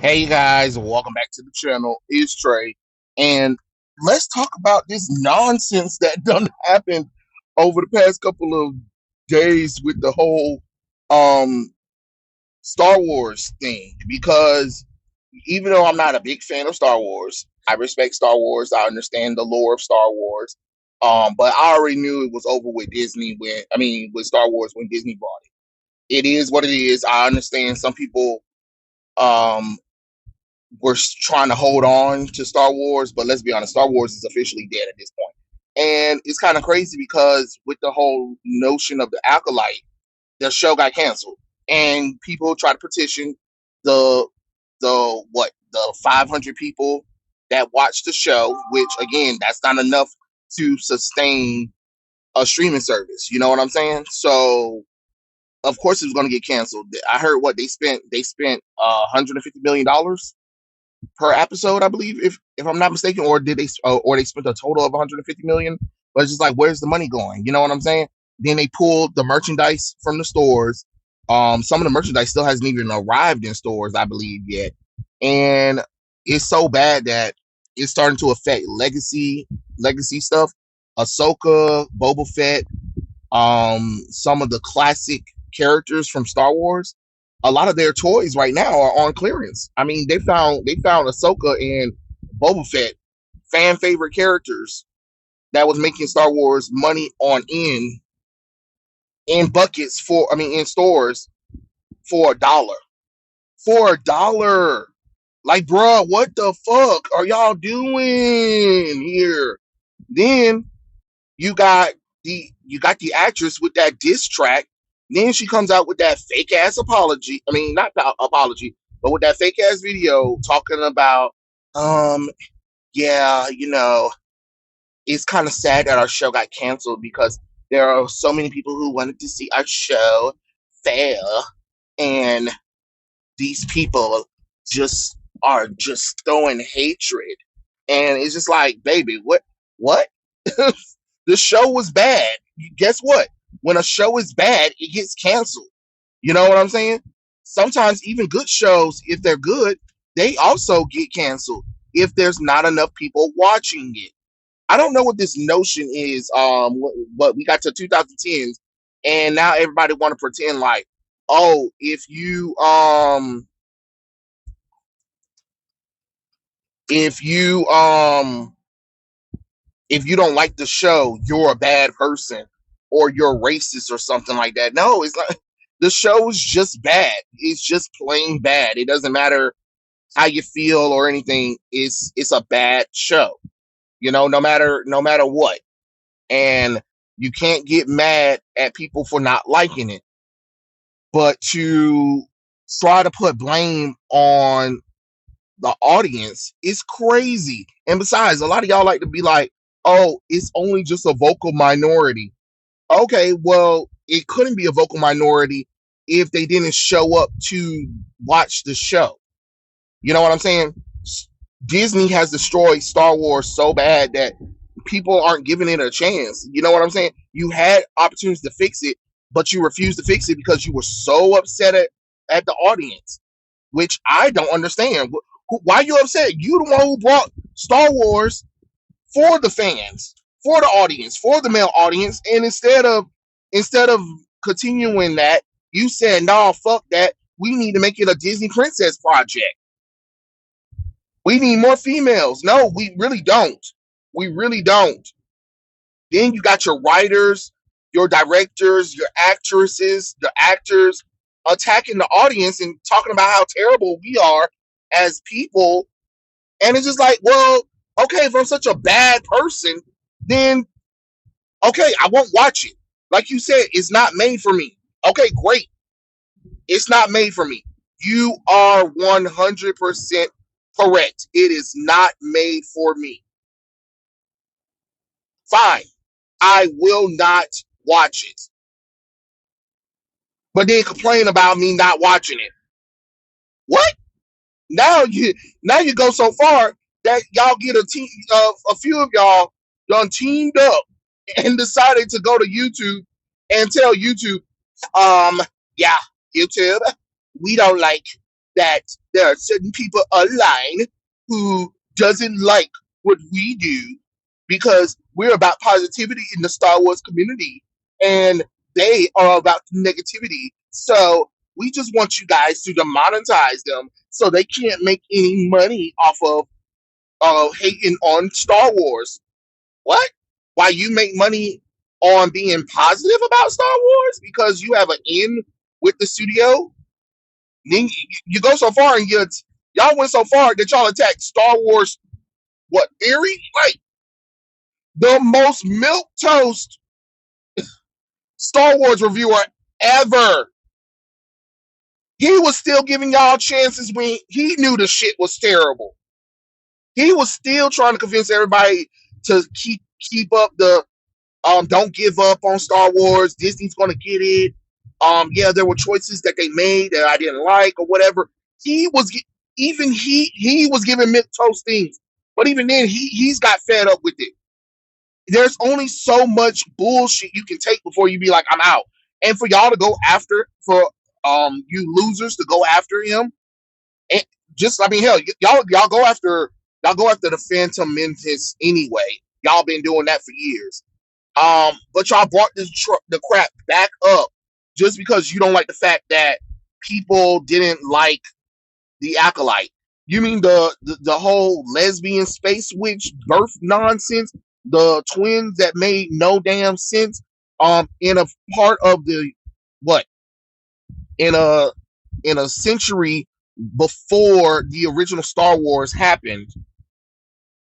Hey guys, welcome back to the channel. It's Trey, and let's talk about this nonsense that done happened over the past couple of days with the whole um Star Wars thing. Because even though I'm not a big fan of Star Wars, I respect Star Wars. I understand the lore of Star Wars. But I already knew it was over with Disney with Star Wars when Disney bought it. It is what it is. I understand some people um we're trying to hold on to Star Wars, but let's be honest, Star Wars is officially dead at this point. And it's kind of crazy because with the whole notion of the acolyte, the show got canceled, and people try to petition the the 500 people that watched the show, which again, that's not enough to sustain a streaming service. You know what I'm saying? So of course it was going to get canceled. I heard what they spent $150 million per episode, I believe, if I'm not mistaken, or they spent a total of 150 million. But it's just like, where's the money going? You know what I'm saying? Then they pulled the merchandise from the stores. Some of the merchandise still hasn't even arrived in stores, I believe, yet, and it's so bad that it's starting to affect legacy stuff. Ahsoka, Boba Fett, some of the classic characters from Star Wars. A lot of their toys right now are on clearance. I mean, they found Ahsoka and Boba Fett, fan favorite characters that was making Star Wars money on in buckets in stores for $1. For $1. Like, bruh, what the fuck are y'all doing here? Then you got the actress with that diss track. Then she comes out with that fake ass apology. I mean, not the apology, but with that fake ass video talking about, um, yeah, it's kind of sad that our show got canceled because there are so many people who wanted to see our show fail, and these people just are just throwing hatred. And it's just like, baby, what? The show was bad. Guess what? When a show is bad, it gets canceled. You know what I'm saying? Sometimes even good shows, if they're good, they also get canceled if there's not enough people watching it. I don't know what this notion is. What we got to 2010s, and now everybody want to pretend like, oh, if you if you don't like the show, you're a bad person or you're racist or something like that. No, it's not. The show is just bad. It's just plain bad. It doesn't matter how you feel or anything. It's a bad show. No matter what. And you can't get mad at people for not liking it. But to try to put blame on the audience is crazy. And besides, a lot of y'all like to be like, oh, it's only just a vocal minority. Okay, well, it couldn't be a vocal minority if they didn't show up to watch the show. You know what I'm saying? Disney has destroyed Star Wars so bad that people aren't giving it a chance. You know what I'm saying? You had opportunities to fix it, but you refused to fix it because you were so upset at the audience, which I don't understand. Why are you upset? You the one who brought Star Wars for the fans, for the audience, for the male audience, and instead of continuing that, you said, "No, fuck that. We need to make it a Disney princess project. We need more females." No, we really don't. We really don't. Then you got your writers, your directors, your actresses, the actors attacking the audience and talking about how terrible we are as people. And it's just like, well, okay, if I'm such a bad person, then okay, I won't watch it. Like you said, it's not made for me. Okay, great. It's not made for me. You are 100% correct. It is not made for me. Fine. I will not watch it. But then complain about me not watching it. What? Now you go so far that y'all get a few of y'all done teamed up and decided to go to YouTube and tell YouTube, um, yeah, YouTube, we don't like that there are certain people online who doesn't like what we do because we're about positivity in the Star Wars community and they are about negativity. So we just want you guys to demonetize them so they can't make any money off of hating on Star Wars. What? Why you make money on being positive about Star Wars because you have an in with the studio? Then you go so far and y'all went so far that y'all attacked Star Wars. What theory? Like the most milk toast Star Wars reviewer ever. He was still giving y'all chances when he knew the shit was terrible. He was still trying to convince everybody to keep up the don't give up on Star Wars. Disney's gonna get it. Yeah, there were choices that they made that I didn't like or whatever. He was even he was giving milk toast things, but even then he's got fed up with it. There's only so much bullshit you can take before you be like, I'm out. And for y'all to go after for you losers to go after him, and just I mean hell, y'all go after the Phantom Menace anyway. Y'all been doing that for years. But y'all brought the crap back up just because you don't like the fact that people didn't like the Acolyte. You mean the whole lesbian space witch birth nonsense? The twins that made no damn sense. In a part of the what? In a century before the original Star Wars happened,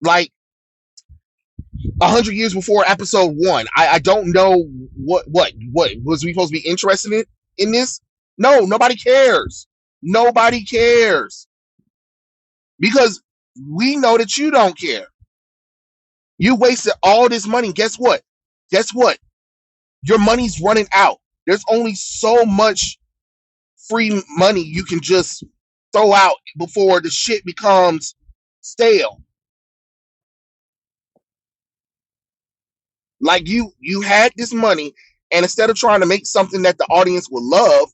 like 100 years before Episode 1. I don't know what was we supposed to be interested in this? No, nobody cares. Nobody cares because we know that you don't care. You wasted all this money. Guess what? Guess what? Your money's running out. There's only so much free money you can just throw out before the shit becomes stale. Like you had this money, and instead of trying to make something that the audience would love,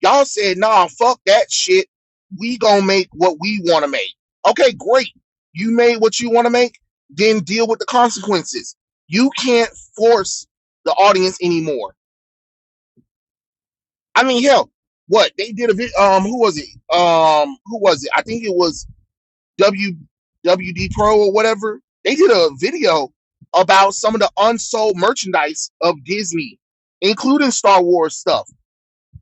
y'all said, nah, fuck that shit. We gonna make what we want to make. Okay, great. You made what you want to make, then deal with the consequences. You can't force the audience anymore. I mean, hell, what they did a bit. Who was it? Who was it? I think it was WD Pro or whatever. They did a video about some of the unsold merchandise of Disney, including Star Wars stuff,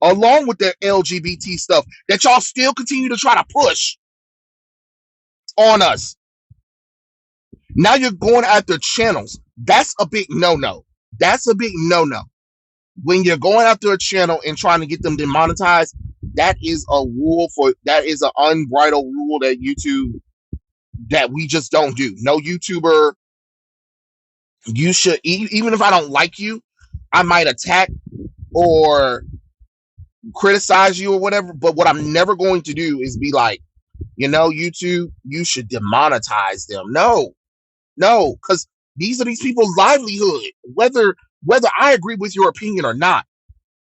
along with their LGBT stuff that y'all still continue to try to push on us. Now you're going after channels. That's a big no-no. That's a big no-no. When you're going after a channel and trying to get them demonetized, that is an unbridled rule that YouTube that we just don't do. No YouTuber, you should, even if I don't like you, I might attack or criticize you or whatever, but what I'm never going to do is be like, YouTube, you should demonetize them. No, because these are these people's livelihood. Whether I agree with your opinion or not,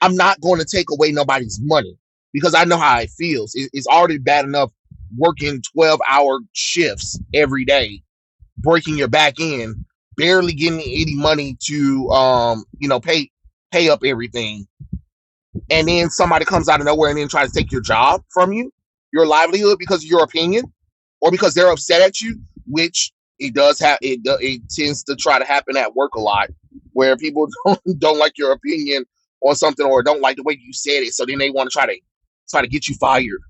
I'm not going to take away nobody's money because I know how it feels. It's already bad enough working 12-hour shifts every day, breaking your back end, barely getting any money to pay up everything. And then somebody comes out of nowhere and then tries to take your job from you, your livelihood, because of your opinion, or because they're upset at you, which it does have. It tends to try to happen at work a lot, where people don't like your opinion on something or don't like the way you said it, so then they want to try to get you fired.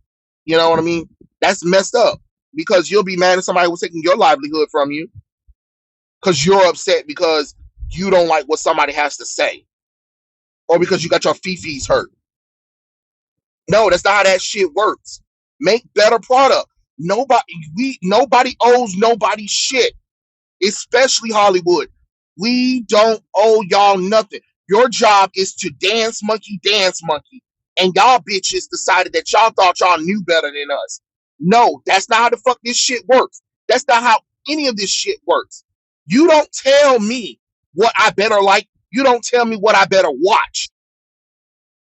You know what I mean? That's messed up because you'll be mad at somebody who's taking your livelihood from you because you're upset because you don't like what somebody has to say, or because you got your fifis hurt. No, that's not how that shit works. Make better product. Nobody owes nobody shit, especially Hollywood. We don't owe y'all nothing. Your job is to dance monkey, and y'all bitches decided that y'all thought y'all knew better than us. No, that's not how the fuck this shit works. That's not how any of this shit works. You don't tell me what I better like. You don't tell me what I better watch.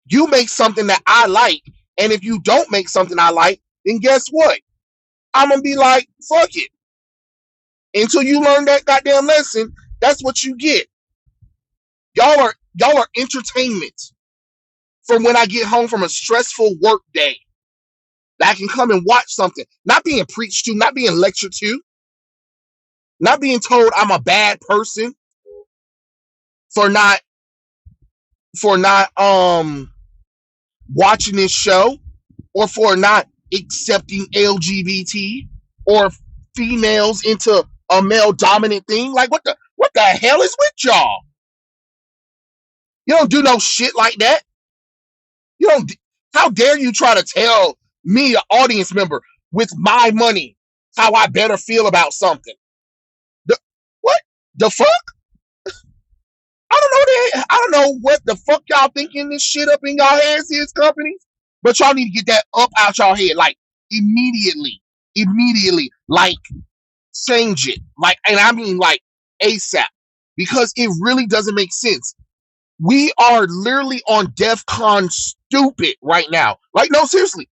You make something that I like, and if you don't make something I like, then guess what? I'm gonna be like, fuck it. Until you learn that goddamn lesson, that's what you get. Y'all are entertainment from when I get home from a stressful work day. That I can come and watch something, not being preached to, not being lectured to, not being told I'm a bad person for not watching this show, or for not accepting LGBT or females into a male dominant thing. Like what the hell is with y'all? You don't do no shit like that. You don't. How dare you try to tell me, an audience member, with my money, how I better feel about something? The, what the fuck? I don't know that. I don't know what the fuck y'all thinking this shit up in y'all heads is, companies. But y'all need to get that up out y'all head, like immediately, like change it, like, and I mean like ASAP, because it really doesn't make sense. We are literally on DEFCON stupid right now. Like, no, seriously,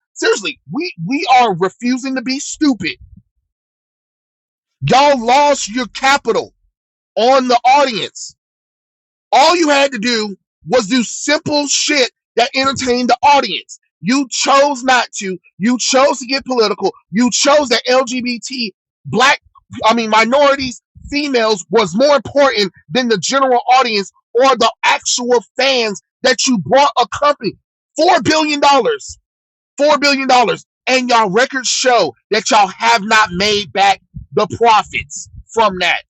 we are refusing to be stupid. Y'all lost your capital on the audience. All you had to do was do simple shit that entertained the audience. You chose not to. You chose to get political. You chose that LGBT, minorities, females was more important than the general audience or the actual fans that you brought a company. $4 billion. $4 billion. And y'all records show that y'all have not made back the profits from that.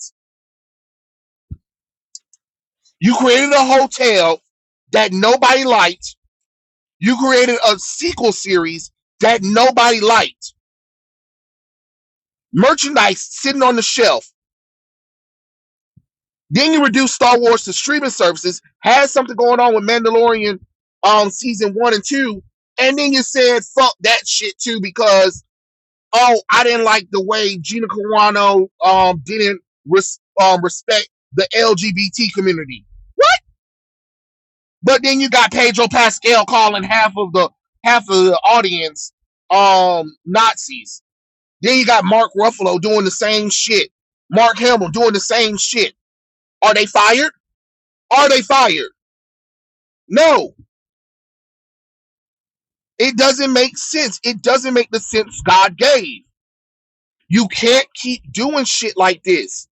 You created a hotel that nobody liked. You created a sequel series that nobody liked. Merchandise sitting on the shelf. Then you reduced Star Wars to streaming services, had something going on with Mandalorian season 1 and 2, and then you said fuck that shit too because I didn't like the way Gina Carano didn't respect the LGBT community. What? But then you got Pedro Pascal calling half of the audience Nazis. Then you got Mark Ruffalo doing the same shit. Mark Hamill doing the same shit. Are they fired? Are they fired? No. It doesn't make sense. It doesn't make the sense God gave. You can't keep doing shit like this.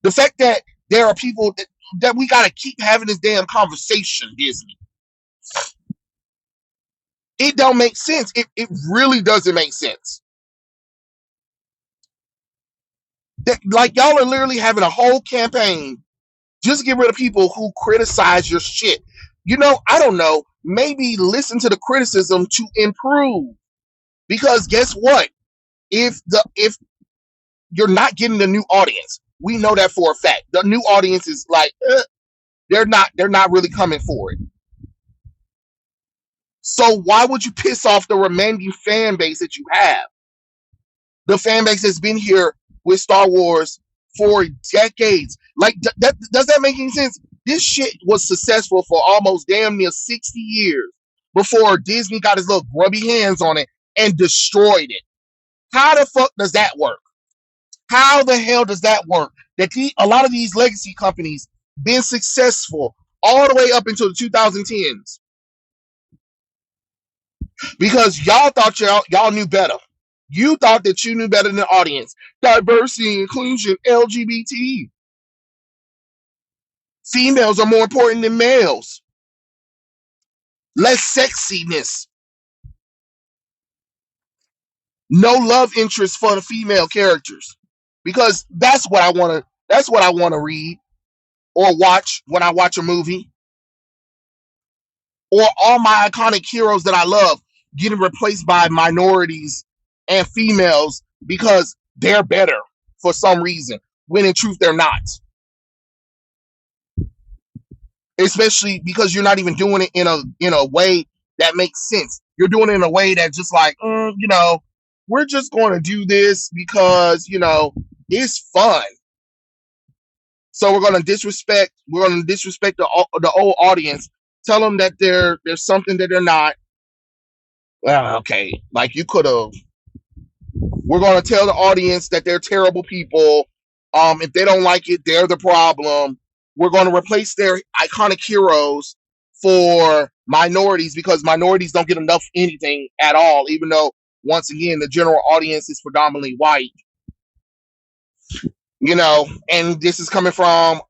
The fact that there are people that we gotta keep having this damn conversation, Disney. It don't make sense. It really doesn't make sense. That, like, y'all are literally having a whole campaign just to get rid of people who criticize your shit. I don't know. Maybe listen to the criticism to improve. Because guess what? If you're not getting the new audience, we know that for a fact. The new audience is like, they're not really coming for it. So why would you piss off the remaining fan base that you have? The fan base that's been here with Star Wars for decades. Like, does that make any sense? This shit was successful for almost damn near 60 years before Disney got his little grubby hands on it and destroyed it. How the fuck does that work? How the hell does that work? That a lot of these legacy companies been successful all the way up until the 2010s because y'all thought y'all knew better. You thought that you knew better than the audience. Diversity, inclusion, LGBT. Females are more important than males. Less sexiness. No love interest for the female characters. Because that's what I want to read or watch when I watch a movie. Or all my iconic heroes that I love getting replaced by minorities and females because they're better for some reason, when in truth they're not. Especially because you're not even doing it in a way that makes sense. You're doing it in a way that just like, we're just going to do this because, it's fun. So we're going to disrespect the old audience, tell them that there's something that they're not, Well, okay, like you could have. We're going to tell the audience that they're terrible people. If they don't like it, they're the problem. We're going to replace their iconic heroes for minorities because minorities don't get enough anything at all, even though, once again, the general audience is predominantly white, and this is coming from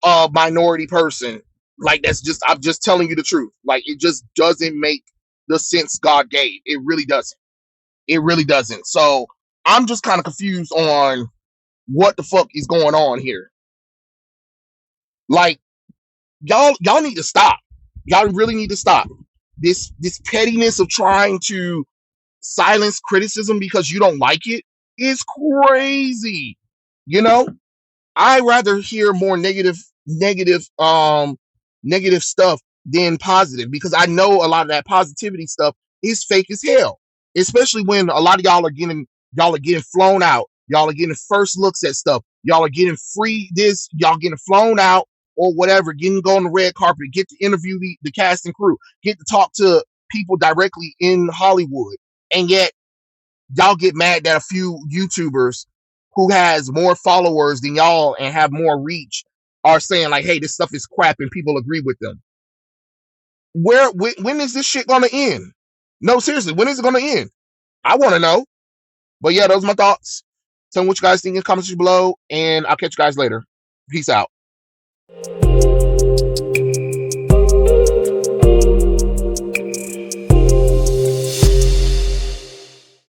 a minority person. Like, that's just, I'm just telling you the truth. Like, it just doesn't make the sense God gave. It really doesn't. It really doesn't. So I'm just kind of confused on what the fuck is going on here. Like, y'all need to stop. Y'all really need to stop. This pettiness of trying to silence criticism because you don't like it is crazy. You know, I rather hear more negative stuff than positive, because I know a lot of that positivity stuff is fake as hell. Especially when a lot of y'all are getting flown out. Y'all are getting first looks at stuff. Y'all are getting free this. Y'all getting flown out or whatever. Getting to go on the red carpet. Get to interview the cast and crew. Get to talk to people directly in Hollywood. And yet y'all get mad that a few YouTubers who has more followers than y'all and have more reach are saying like, "Hey, this stuff is crap," and people agree with them. When is this shit gonna end? No, seriously, when is it gonna end? I want to know. But yeah, those are my thoughts. Tell me what you guys think in the comments below, and I'll catch you guys later. Peace out.